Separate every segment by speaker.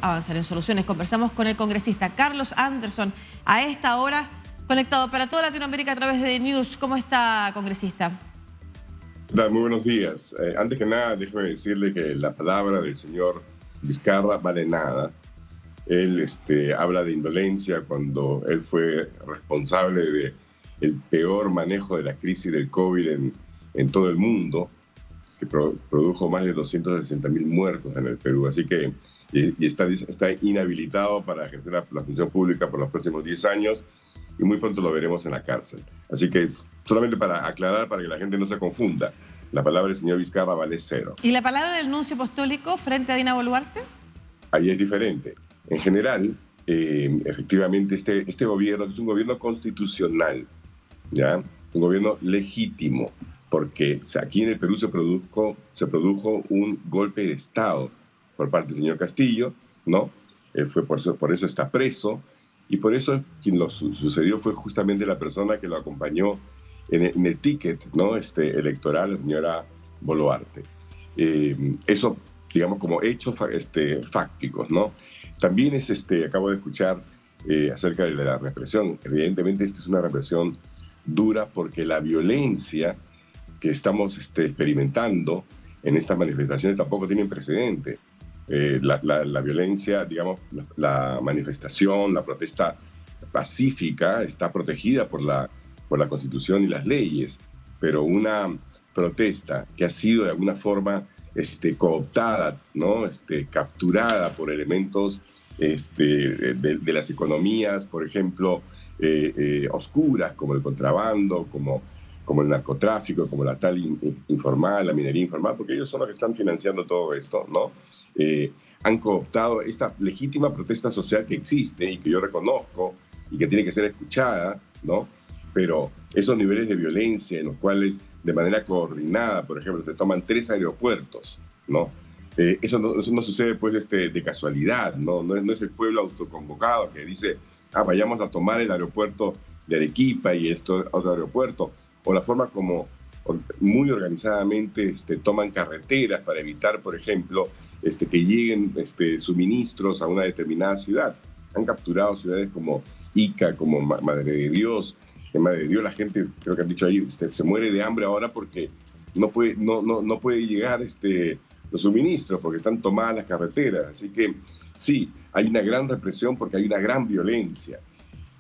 Speaker 1: avanzar en soluciones. Conversamos con el congresista Carlos Anderson a esta hora, conectado para toda Latinoamérica a través de News. ¿Cómo está, congresista?
Speaker 2: Muy buenos días. Antes que nada, déjeme decirle que la palabra del señor Vizcarra vale nada. Él habla de indolencia cuando él fue responsable del peor manejo de la crisis del COVID en todo el mundo, que produjo más de 260.000 muertos en el Perú. Así que está inhabilitado para ejercer la función pública por los próximos 10 años y muy pronto lo veremos en la cárcel. Así que solamente para aclarar, para que la gente no se confunda, la palabra del señor Vizcarra vale 0.
Speaker 1: ¿Y la palabra del nuncio apostólico frente a Dina Boluarte?
Speaker 2: Ahí es diferente. En general, efectivamente, este gobierno es un gobierno constitucional, ¿ya? Un gobierno legítimo, porque aquí en el Perú se produjo un golpe de Estado por parte del señor Castillo, ¿no? Por eso está preso, y por eso quien lo sucedió fue justamente la persona que lo acompañó en el ticket, ¿no? Electoral, la señora Boluarte. Eso, digamos, como hechos fácticos, ¿no? También acabo de escuchar acerca de la represión. Evidentemente, esta es una represión dura porque la violencia que estamos experimentando en estas manifestaciones tampoco tienen precedente. La violencia, digamos, la manifestación, la protesta pacífica está protegida por la Constitución y las leyes, pero una protesta que ha sido de alguna forma cooptada, ¿no? Capturada por elementos de las economías, por ejemplo, oscuras, como el contrabando, como el narcotráfico, como la tal informal, la minería informal, porque ellos son los que están financiando todo esto, ¿no? Han cooptado esta legítima protesta social que existe y que yo reconozco y que tiene que ser escuchada, ¿no? Pero esos niveles de violencia en los cuales de manera coordinada, por ejemplo, se toman 3 aeropuertos, ¿no? Eso no sucede pues de casualidad, ¿no? No es el pueblo autoconvocado que dice, vayamos a tomar el aeropuerto de Arequipa y otro aeropuerto, o la forma como muy organizadamente toman carreteras para evitar, por ejemplo, que lleguen suministros a una determinada ciudad. Han capturado ciudades como Ica, como Madre de Dios. En Madre de Dios la gente, creo que han dicho ahí, se muere de hambre ahora porque no puede llegar los suministros, porque están tomadas las carreteras. Así que sí, hay una gran represión porque hay una gran violencia.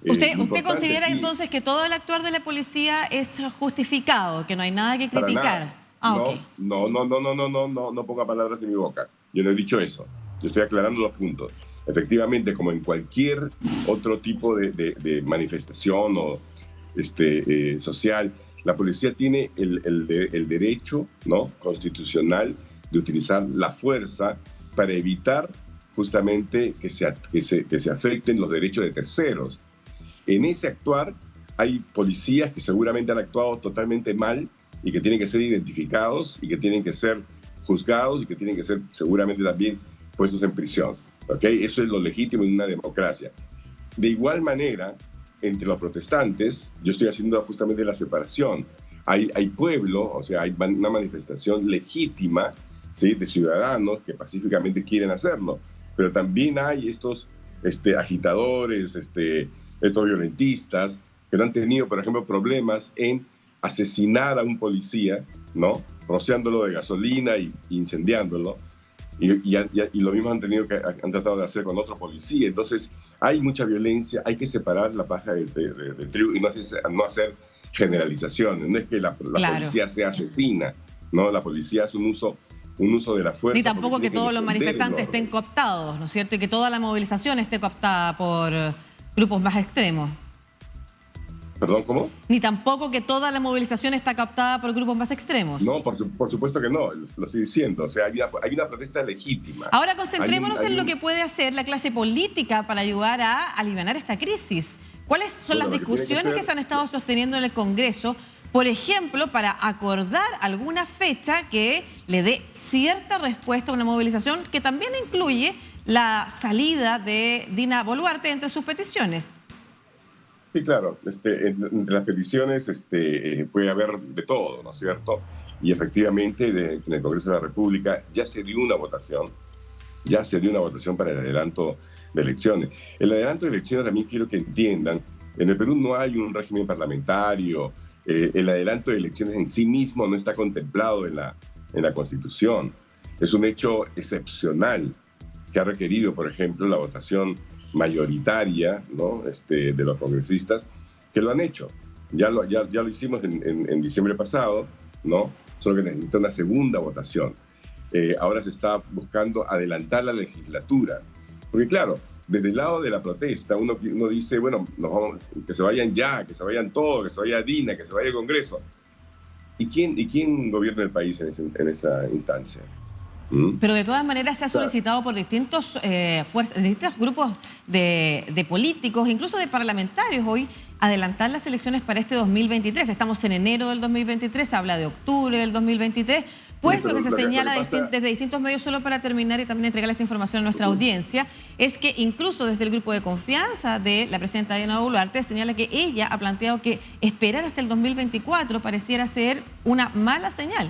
Speaker 1: ¿Usted considera aquí, entonces que todo el actuar de la policía es justificado, que no hay nada que criticar?
Speaker 2: Okay. No ponga palabras en mi boca. Yo no he dicho eso. Yo estoy aclarando los puntos. Efectivamente, como en cualquier otro tipo de manifestación o social, la policía tiene el derecho, ¿no? Constitucional de utilizar la fuerza para evitar justamente que se afecten los derechos de terceros. En ese actuar hay policías que seguramente han actuado totalmente mal y que tienen que ser identificados y que tienen que ser juzgados y que tienen que ser seguramente también puestos en prisión. ¿Okay? Eso es lo legítimo en una democracia. De igual manera, entre los protestantes, yo estoy haciendo justamente la separación. Hay pueblo, o sea, hay una manifestación legítima, ¿sí? De ciudadanos que pacíficamente quieren hacerlo, pero también hay estos agitadores, estos violentistas que no han tenido, por ejemplo, problemas en asesinar a un policía, ¿no? Rociándolo de gasolina y incendiándolo. Y lo mismo han tratado de hacer con otro policía. Entonces, hay mucha violencia, hay que separar la paja del trigo y no hacer generalizaciones. No es que la policía sea asesina, ¿no? La policía es un uso de la fuerza.
Speaker 1: Ni tampoco que todos los manifestantes estén cooptados, ¿no es cierto? Y que toda la movilización esté cooptada por grupos más extremos.
Speaker 2: ¿Perdón, cómo?
Speaker 1: Ni tampoco que toda la movilización está captada por grupos más extremos.
Speaker 2: No, por supuesto que no, lo estoy diciendo. O sea, hay una protesta legítima.
Speaker 1: Ahora concentrémonos en lo que puede hacer la clase política para ayudar a aliviar esta crisis. ¿Cuáles son las discusiones que se han estado sosteniendo en el Congreso? Por ejemplo, para acordar alguna fecha que le dé cierta respuesta a una movilización que también incluye la salida de Dina Boluarte entre sus peticiones.
Speaker 2: Sí, claro. Entre las peticiones puede haber de todo, ¿no es cierto? Y efectivamente en el Congreso de la República ya se dio una votación ya se dio una votación para el adelanto de elecciones. El adelanto de elecciones también quiero que entiendan, en el Perú no hay un régimen parlamentario, el adelanto de elecciones en sí mismo no está contemplado en la Constitución. Es un hecho excepcional que ha requerido, por ejemplo, la votación mayoritaria, ¿no? De los congresistas que lo han hecho. Ya lo hicimos en diciembre pasado, ¿no? Solo que necesita una segunda votación. Ahora se está buscando adelantar la legislatura. Porque claro, desde el lado de la protesta, uno dice, bueno, que se vayan ya, que se vayan todos, que se vaya Dina, que se vaya el Congreso. ¿Y quién gobierna el país en esa instancia?
Speaker 1: Pero de todas maneras se ha solicitado por distintos grupos de políticos, incluso de parlamentarios hoy, adelantar las elecciones para este 2023. Estamos en enero del 2023, se habla de octubre del 2023. Pues lo que se señala desde distintos medios, solo para terminar y también entregarle esta información a nuestra audiencia, es que incluso desde el grupo de confianza de la presidenta Dina Boluarte señala que ella ha planteado que esperar hasta el 2024 pareciera ser una mala señal.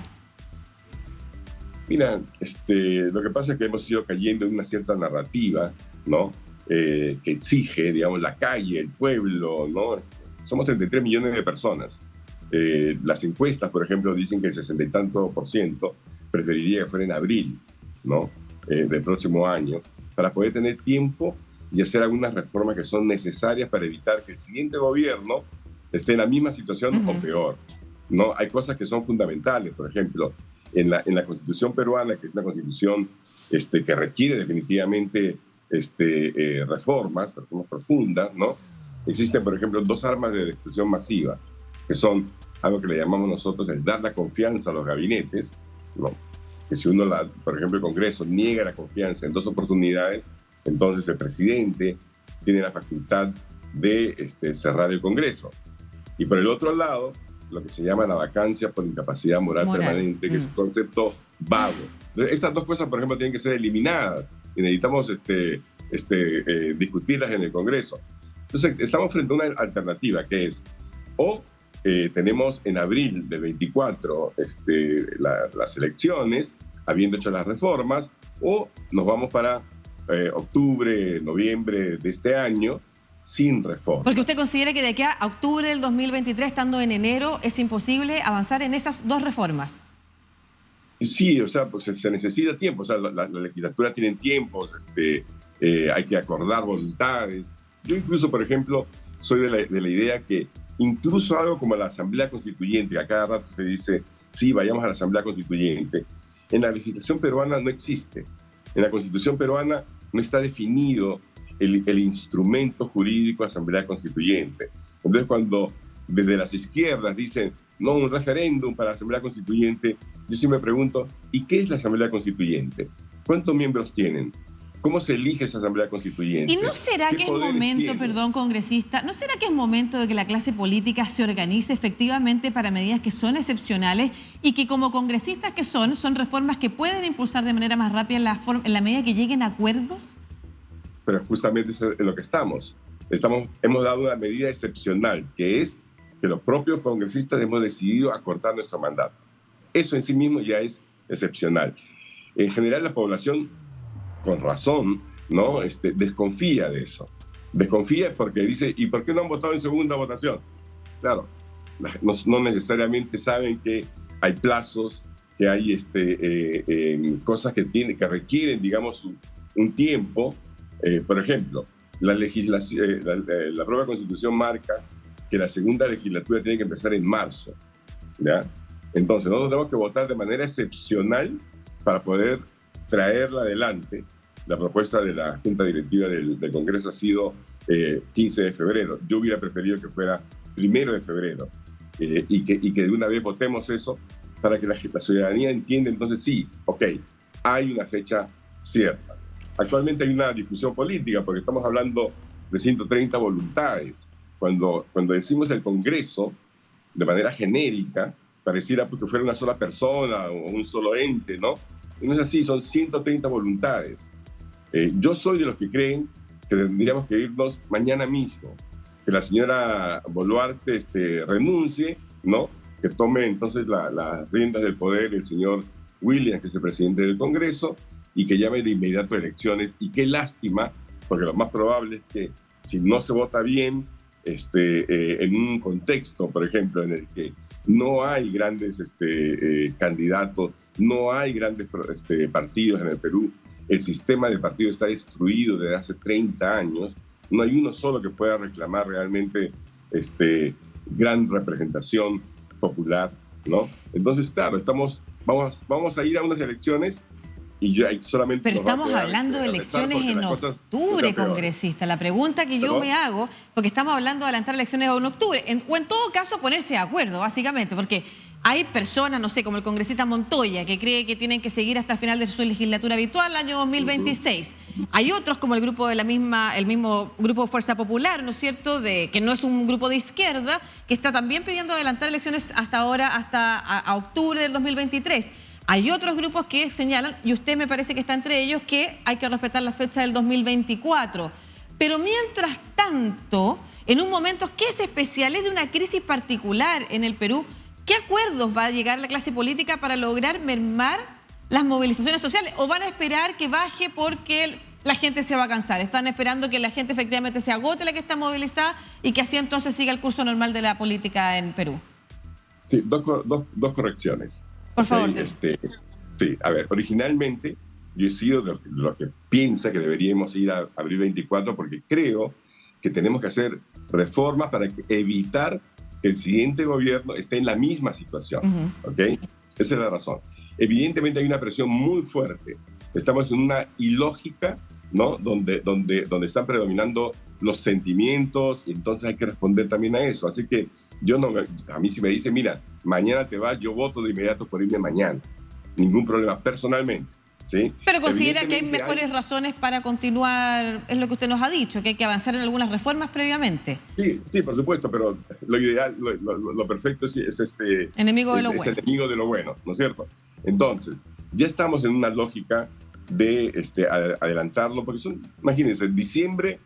Speaker 2: Mira, lo que pasa es que hemos ido cayendo en una cierta narrativa, ¿no? Que exige, digamos, la calle, el pueblo, ¿no? Somos 33 millones de personas. Las encuestas, por ejemplo, dicen que el 60 y tanto % preferiría que fuera en abril, ¿no? Del próximo año, para poder tener tiempo y hacer algunas reformas que son necesarias para evitar que el siguiente gobierno esté en la misma situación o peor, ¿no? Hay cosas que son fundamentales, por ejemplo, en la Constitución peruana, que es una constitución que requiere definitivamente reformas profundas, ¿no? Existen, por ejemplo, 2 armas de destrucción masiva, que son algo que le llamamos nosotros el dar la confianza a los gabinetes, ¿no? Que si uno, por ejemplo, el Congreso niega la confianza en 2 oportunidades, entonces el presidente tiene la facultad de cerrar el Congreso. Y por el otro lado, lo que se llama la vacancia por incapacidad moral permanente, que es un concepto vago. Entonces, estas 2 cosas, por ejemplo, tienen que ser eliminadas y necesitamos discutirlas en el Congreso. Entonces, estamos frente a una alternativa que es o tenemos en abril del 24 las elecciones, habiendo hecho las reformas, o nos vamos para octubre, noviembre de este año, sin reformas.
Speaker 1: Porque usted considera que de aquí a octubre del 2023, estando en enero, es imposible avanzar en esas 2 reformas.
Speaker 2: Sí, o sea, pues se necesita tiempo, o sea, la legislatura tiene tiempos, hay que acordar voluntades. Yo incluso, por ejemplo, soy de la idea que incluso algo como la Asamblea Constituyente, que a cada rato se dice, sí, vayamos a la Asamblea Constituyente, en la legislación peruana no existe. En la Constitución peruana no está definido el instrumento jurídico Asamblea Constituyente. Entonces, cuando desde las izquierdas dicen, no, un referéndum para la Asamblea Constituyente, yo siempre pregunto, ¿y qué es la Asamblea Constituyente? ¿Cuántos miembros tienen? ¿Cómo se elige esa Asamblea Constituyente?
Speaker 1: ¿Y no será que es momento, perdón, congresista, no será que es momento de que la clase política se organice efectivamente para medidas que son excepcionales y que como congresistas que son reformas que pueden impulsar de manera más rápida en la medida que lleguen a acuerdos?
Speaker 2: Pero justamente eso es en lo que estamos. Hemos dado una medida excepcional, que es que los propios congresistas hemos decidido acortar nuestro mandato. Eso en sí mismo ya es excepcional. En general, la población, con razón, ¿no? Desconfía de eso. Desconfía porque dice, ¿y por qué no han votado en segunda votación? Claro, no necesariamente saben que hay plazos, que hay cosas que requieren, digamos, un tiempo. Por ejemplo, la propia Constitución marca que la segunda legislatura tiene que empezar en marzo, ¿ya? Entonces, nosotros tenemos que votar de manera excepcional para poder traerla adelante. La propuesta de la Junta Directiva del Congreso ha sido 15 de febrero. Yo hubiera preferido que fuera 1 de febrero y que de una vez votemos eso para que la ciudadanía entienda. Entonces, sí, ok, hay una fecha cierta. Actualmente hay una discusión política porque estamos hablando de 130 voluntades. Cuando decimos el Congreso, de manera genérica, pareciera pues, que fuera una sola persona o un solo ente, ¿no? Y no es así, son 130 voluntades. Yo soy de los que creen que tendríamos que irnos mañana mismo, que la señora Boluarte renuncie, ¿no? Que tome entonces las riendas del poder el señor Williams, que es el presidente del Congreso, y que llame de inmediato a elecciones. Y qué lástima, porque lo más probable es que si no se vota bien, en un contexto, por ejemplo, en el que no hay grandes candidatos, no hay grandes partidos en el Perú, el sistema de partidos está destruido desde hace 30 años, no hay uno solo que pueda reclamar realmente gran representación popular, ¿no? Entonces, claro, vamos a ir a unas elecciones y ya solamente...
Speaker 1: Pero estamos hablando de elecciones en octubre, congresista. La pregunta que yo me hago, porque estamos hablando de adelantar elecciones en octubre, o en todo caso ponerse de acuerdo, básicamente, porque hay personas, no sé, como el congresista Montoya, que cree que tienen que seguir hasta el final de su legislatura habitual, el año 2026. Hay otros, como el grupo el mismo Grupo Fuerza Popular, ¿no es cierto?, que no es un grupo de izquierda, que está también pidiendo adelantar elecciones hasta ahora, a octubre del 2023. Hay otros grupos que señalan, y usted me parece que está entre ellos, que hay que respetar la fecha del 2024. Pero mientras tanto, en un momento que es especial, es de una crisis particular en el Perú, ¿qué acuerdos va a llegar la clase política para lograr mermar las movilizaciones sociales? ¿O van a esperar que baje porque la gente se va a cansar? ¿Están esperando que la gente efectivamente se agote la que está movilizada y que así entonces siga el curso normal de la política en Perú?
Speaker 2: Sí, dos correcciones.
Speaker 1: Por favor.
Speaker 2: Sí, a ver, originalmente yo he sido de los que piensa que deberíamos ir a abril 24 porque creo que tenemos que hacer reformas para evitar que el siguiente gobierno esté en la misma situación, ¿ok? Esa es la razón. Evidentemente hay una presión muy fuerte. Estamos en una ilógica, ¿no? Donde están predominando los sentimientos y entonces hay que responder también a eso. Así que a mí si me dicen, mira, mañana te vas, yo voto de inmediato por irme mañana. Ningún problema, personalmente. ¿Sí?
Speaker 1: Pero considera que hay mejores razones para continuar, es lo que usted nos ha dicho, que hay que avanzar en algunas reformas previamente.
Speaker 2: Sí, por supuesto, pero lo ideal, lo perfecto es
Speaker 1: enemigo de lo bueno.
Speaker 2: Es el enemigo de lo bueno, ¿no es cierto? Entonces, ya estamos en una lógica de adelantarlo, porque imagínense, diciembre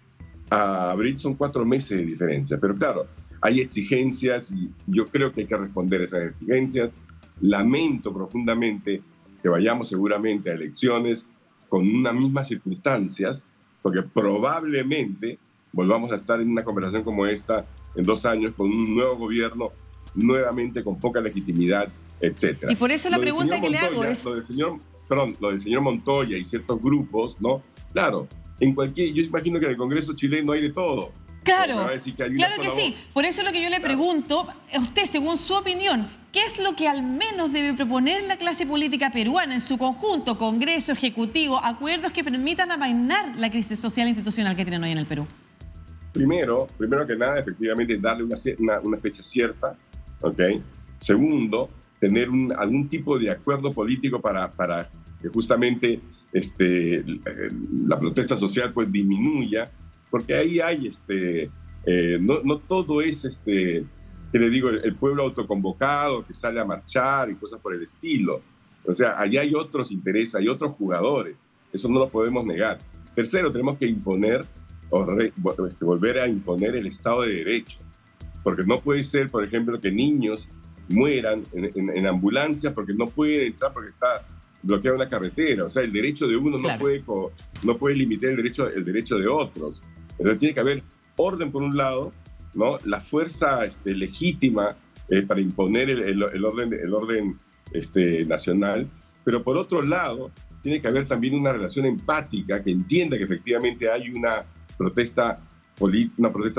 Speaker 2: a abril son 4 meses de diferencia, pero claro, hay exigencias y yo creo que hay que responder a esas exigencias. Lamento profundamente que vayamos seguramente a elecciones con unas mismas circunstancias, porque probablemente volvamos a estar en una conversación como esta en 2 años con un nuevo gobierno, nuevamente con poca legitimidad, etc.
Speaker 1: Y por eso la pregunta que le hago es...
Speaker 2: Lo del señor Montoya y ciertos grupos, ¿no? Claro, yo imagino que en el Congreso chileno hay de todo.
Speaker 1: Claro, claro que sí. Por eso es lo que yo le pregunto, a usted, según su opinión, ¿qué es lo que al menos debe proponer la clase política peruana en su conjunto, Congreso, Ejecutivo, acuerdos que permitan amainar la crisis social e institucional que tienen hoy en el Perú?
Speaker 2: Primero que nada, efectivamente, darle una fecha cierta, ¿ok? Segundo, tener algún tipo de acuerdo político para que justamente la protesta social pues disminuya, porque ahí hay, no todo es, que le digo, el pueblo autoconvocado que sale a marchar y cosas por el estilo. O sea, allá hay otros intereses, hay otros jugadores. Eso no lo podemos negar. Tercero, tenemos que imponer, volver a imponer el Estado de Derecho. Porque no puede ser, por ejemplo, que niños mueran en ambulancias porque no pueden entrar porque está bloqueada una carretera. O sea, el derecho de uno claro. no puede limitar el derecho de otros. Entonces tiene que haber orden por un lado, ¿no? La fuerza legítima para imponer el orden nacional, pero por otro lado tiene que haber también una relación empática que entienda que efectivamente hay una protesta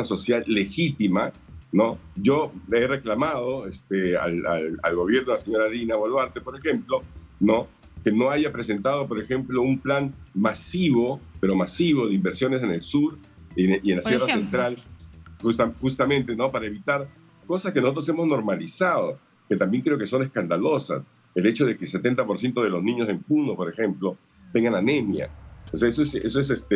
Speaker 2: social legítima, ¿no? Yo le he reclamado al gobierno de la señora Dina Boluarte, por ejemplo, ¿no? Que no haya presentado, por ejemplo, un plan masivo, pero masivo, de inversiones en el sur y en la Sierra Central, justamente, ¿no? Para evitar cosas que nosotros hemos normalizado, que también creo que son escandalosas. El hecho de que el 70% de los niños en Puno, por ejemplo, tengan anemia. O sea, eso es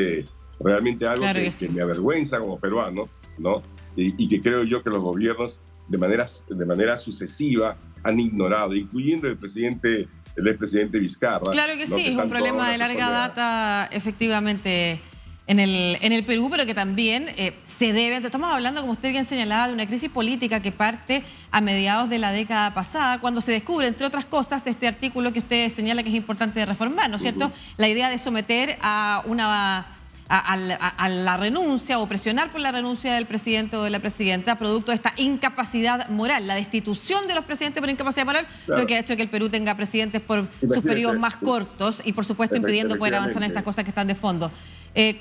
Speaker 2: realmente algo claro que me avergüenza como peruano, ¿no? Y que creo yo que los gobiernos de manera sucesiva han ignorado, incluyendo el expresidente Vizcarra.
Speaker 1: Claro que sí, es un problema de larga data, efectivamente, en el Perú, pero que también se debe, estamos hablando, como usted bien señalaba, de una crisis política que parte a mediados de la década pasada, cuando se descubre, entre otras cosas, este artículo que usted señala que es importante de reformar, ¿no es cierto? La idea de someter a la renuncia o presionar por la renuncia del presidente o de la presidenta producto de esta incapacidad moral, la destitución de los presidentes por incapacidad moral, claro, lo que ha hecho que el Perú tenga presidentes por sus periodos más cortos y por supuesto impidiendo poder avanzar en estas cosas que están de fondo.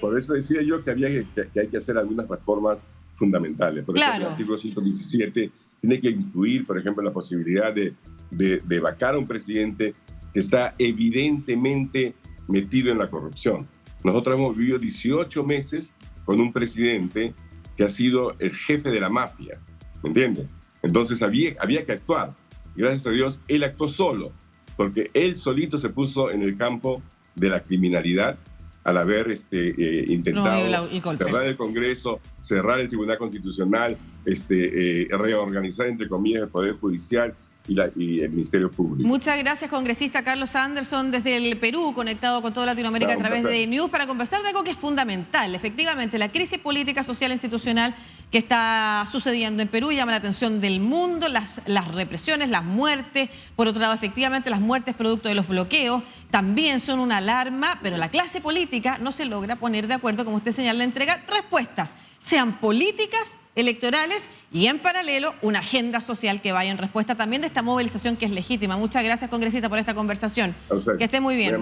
Speaker 2: Por eso decía yo que hay que hacer algunas reformas fundamentales. Por ejemplo, el artículo 117 tiene que incluir, por ejemplo, la posibilidad de vacar a un presidente que está evidentemente metido en la corrupción. Nosotros hemos vivido 18 meses con un presidente que ha sido el jefe de la mafia, ¿me entiendes? Entonces había que actuar. Gracias a Dios, él actuó solo, porque él solito se puso en el campo de la criminalidad al haber intentado cerrar el Congreso, cerrar el Tribunal Constitucional, reorganizar, entre comillas, el Poder Judicial y el Ministerio Público.
Speaker 1: Muchas gracias, congresista Carlos Anderson, desde el Perú, conectado con toda Latinoamérica a través de News, para conversar de algo que es fundamental. Efectivamente, la crisis política, social e institucional que está sucediendo en Perú llama la atención del mundo, las represiones, las muertes. Por otro lado, efectivamente, las muertes producto de los bloqueos también son una alarma, pero la clase política no se logra poner de acuerdo, como usted señala, en entregar respuestas, sean políticas, electorales y en paralelo una agenda social que vaya en respuesta también de esta movilización que es legítima. Muchas gracias, congresista, por esta conversación. Que esté muy bien.